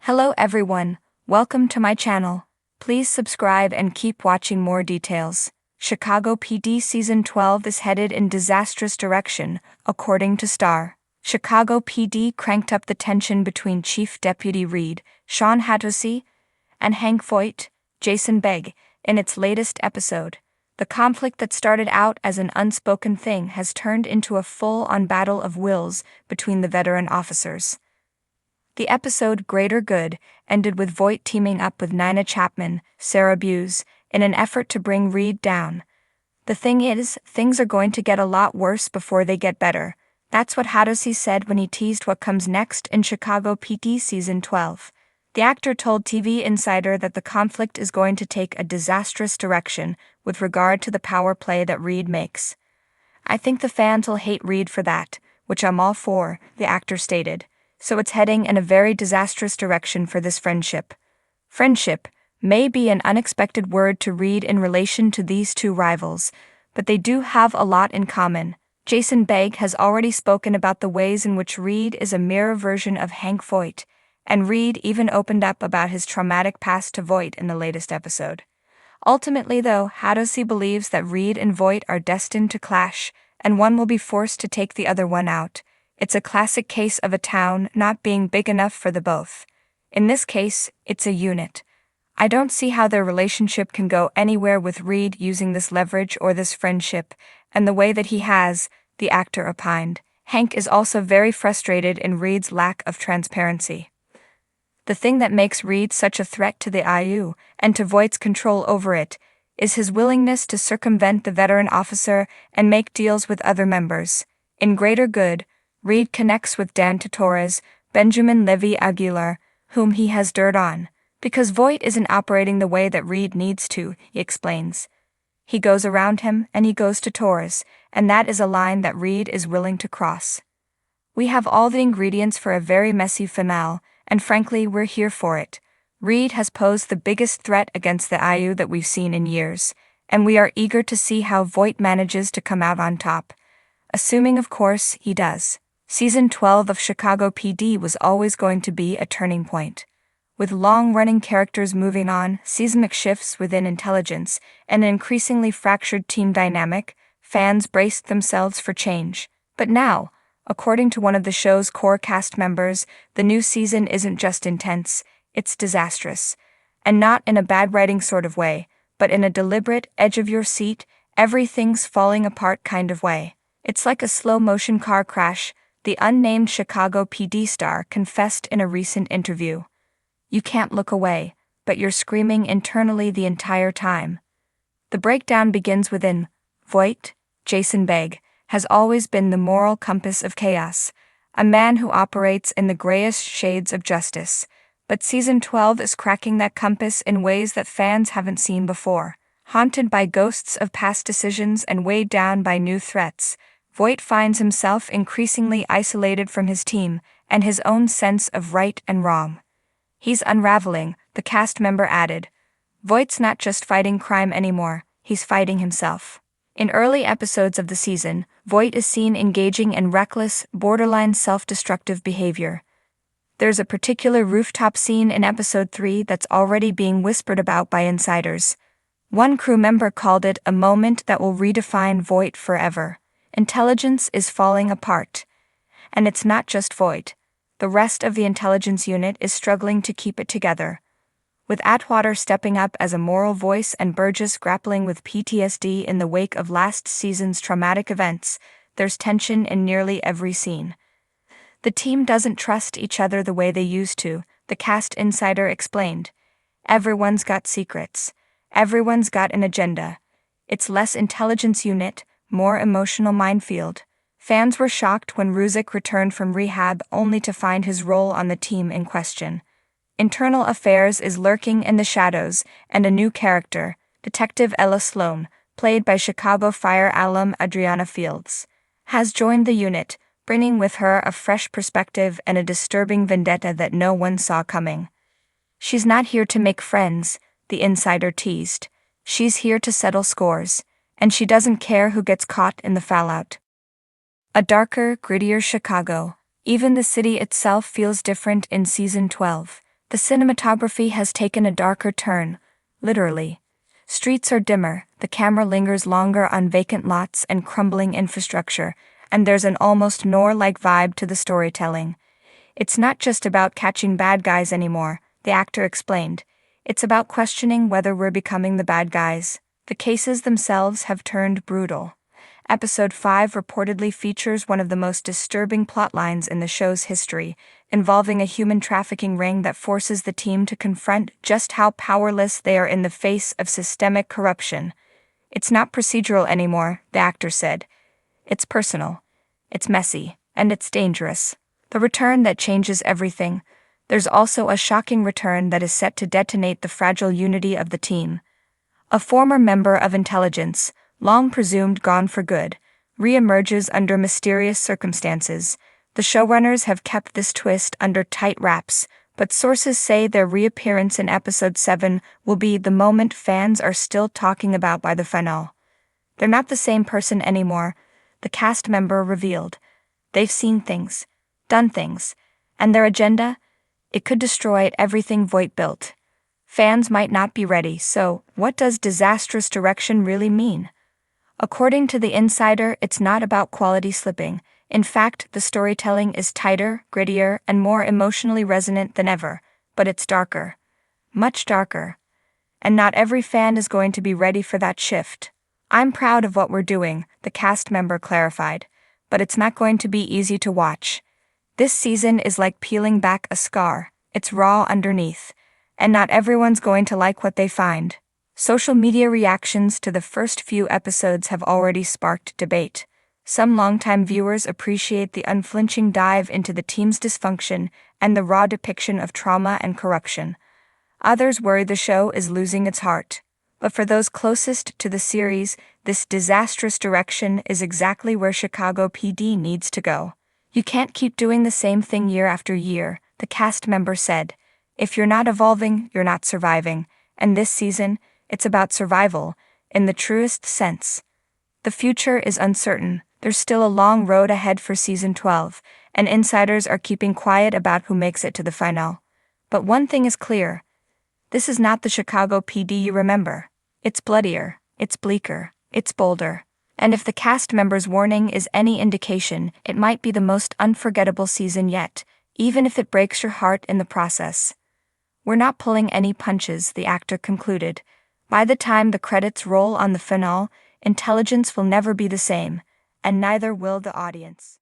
Hello everyone, welcome to my channel. Please subscribe and keep watching more details. Chicago PD Season 12 is headed in disastrous direction, according to Star. Chicago PD cranked up the tension between Chief Deputy Reed, Sean Hatosy, and Hank Voight, Jason Begg, in its latest episode. The conflict that started out as an unspoken thing has turned into a full-on battle of wills between the veteran officers. The episode Greater Good ended with Voight teaming up with Nina Chapman, Sarah Buse, in an effort to bring Reed down. The thing is, things are going to get a lot worse before they get better. That's what Hatosy said when he teased what comes next in Chicago PD Season 12. The actor told TV Insider that the conflict is going to take a disastrous direction with regard to the power play that Reed makes. "I think the fans will hate Reed for that, which I'm all for," the actor stated. "So it's heading in a very disastrous direction for this friendship." Friendship may be an unexpected word to read in relation to these two rivals, but they do have a lot in common. Jason Begg has already spoken about the ways in which Reed is a mirror version of Hank Voight, and Reed even opened up about his traumatic past to Voight in the latest episode. Ultimately, though, Hatosy believes that Reed and Voight are destined to clash, and one will be forced to take the other one out. It's a classic case of a town not being big enough for the both. In this case, it's a unit. I don't see how their relationship can go anywhere with Reed using this leverage or this friendship, and the way that he has, the actor opined. Hank is also very frustrated in Reed's lack of transparency. The thing that makes Reed such a threat to the IU, and to Voight's control over it, is his willingness to circumvent the veteran officer and make deals with other members. In Greater Good, Reed connects with Dan Torres, Benjamin Levy Aguilar, whom he has dirt on, because Voight isn't operating the way that Reed needs to, he explains. He goes around him and he goes to Torres, and that is a line that Reed is willing to cross. "We have all the ingredients for a very messy finale, and frankly we're here for it. Reed has posed the biggest threat against the IU that we've seen in years, and we are eager to see how Voight manages to come out on top. Assuming, of course, he does." Season 12 of Chicago PD was always going to be a turning point. With long-running characters moving on, seismic shifts within intelligence, and an increasingly fractured team dynamic, fans braced themselves for change. But now, according to one of the show's core cast members, the new season isn't just intense, it's disastrous. And not in a bad writing sort of way, but in a deliberate, edge-of-your-seat, everything's falling apart kind of way. It's like a slow-motion car crash, the unnamed Chicago PD star confessed in a recent interview. "You can't look away, but you're screaming internally the entire time." The breakdown begins within. Voight, Jason Begg, has always been the moral compass of chaos, a man who operates in the grayest shades of justice. But Season 12 is cracking that compass in ways that fans haven't seen before. Haunted by ghosts of past decisions and weighed down by new threats, Voight finds himself increasingly isolated from his team and his own sense of right and wrong. "He's unraveling," the cast member added. "Voight's not just fighting crime anymore, he's fighting himself." In early episodes of the season, Voight is seen engaging in reckless, borderline self-destructive behavior. There's a particular rooftop scene in episode 3 that's already being whispered about by insiders. One crew member called it a moment that will redefine Voight forever. Intelligence is falling apart. And it's not just Voight. The rest of the intelligence unit is struggling to keep it together. With Atwater stepping up as a moral voice and Burgess grappling with PTSD in the wake of last season's traumatic events, there's tension in nearly every scene. The team doesn't trust each other the way they used to, the cast insider explained. Everyone's got secrets. Everyone's got an agenda. It's less intelligence unit, more emotional minefield. Fans were shocked when Ruzick returned from rehab only to find his role on the team in question. Internal affairs is lurking in the shadows, and a new character, Detective Ella Sloan, played by Chicago Fire alum Adriana Fields, has joined the unit, bringing with her a fresh perspective and a disturbing vendetta that no one saw coming. "She's not here to make friends," the insider teased. "She's here to settle scores, and she doesn't care who gets caught in the fallout." A darker, grittier Chicago. Even the city itself feels different in Season 12. The cinematography has taken a darker turn, literally. Streets are dimmer, the camera lingers longer on vacant lots and crumbling infrastructure, and there's an almost noir-like vibe to the storytelling. It's not just about catching bad guys anymore, the actor explained. It's about questioning whether we're becoming the bad guys. The cases themselves have turned brutal. Episode 5 reportedly features one of the most disturbing plotlines in the show's history, involving a human trafficking ring that forces the team to confront just how powerless they are in the face of systemic corruption. It's not procedural anymore, the actor said. It's personal. It's messy. And it's dangerous. The return that changes everything. There's also a shocking return that is set to detonate the fragile unity of the team. A former member of intelligence, long presumed gone for good, re-emerges under mysterious circumstances. The showrunners have kept this twist under tight wraps, but sources say their reappearance in episode 7 will be the moment fans are still talking about by the finale. They're not the same person anymore, the cast member revealed. They've seen things, done things, and their agenda? It could destroy everything Voight built. Fans might not be ready, so what does disastrous direction really mean? According to The Insider, it's not about quality slipping. In fact, the storytelling is tighter, grittier, and more emotionally resonant than ever, but it's darker. Much darker. And not every fan is going to be ready for that shift. I'm proud of what we're doing, the cast member clarified, but it's not going to be easy to watch. This season is like peeling back a scar. It's raw underneath, and not everyone's going to like what they find. Social media reactions to the first few episodes have already sparked debate. Some longtime viewers appreciate the unflinching dive into the team's dysfunction and the raw depiction of trauma and corruption. Others worry the show is losing its heart. But for those closest to the series, this disastrous direction is exactly where Chicago PD needs to go. You can't keep doing the same thing year after year, the cast member said. If you're not evolving, you're not surviving. And this season, it's about survival, in the truest sense. The future is uncertain. There's still a long road ahead for season 12, and insiders are keeping quiet about who makes it to the finale. But one thing is clear. This is not the Chicago PD you remember. It's bloodier, it's bleaker, it's bolder. And if the cast member's warning is any indication, it might be the most unforgettable season yet, even if it breaks your heart in the process. We're not pulling any punches, the actor concluded. By the time the credits roll on the finale, intelligence will never be the same, and neither will the audience.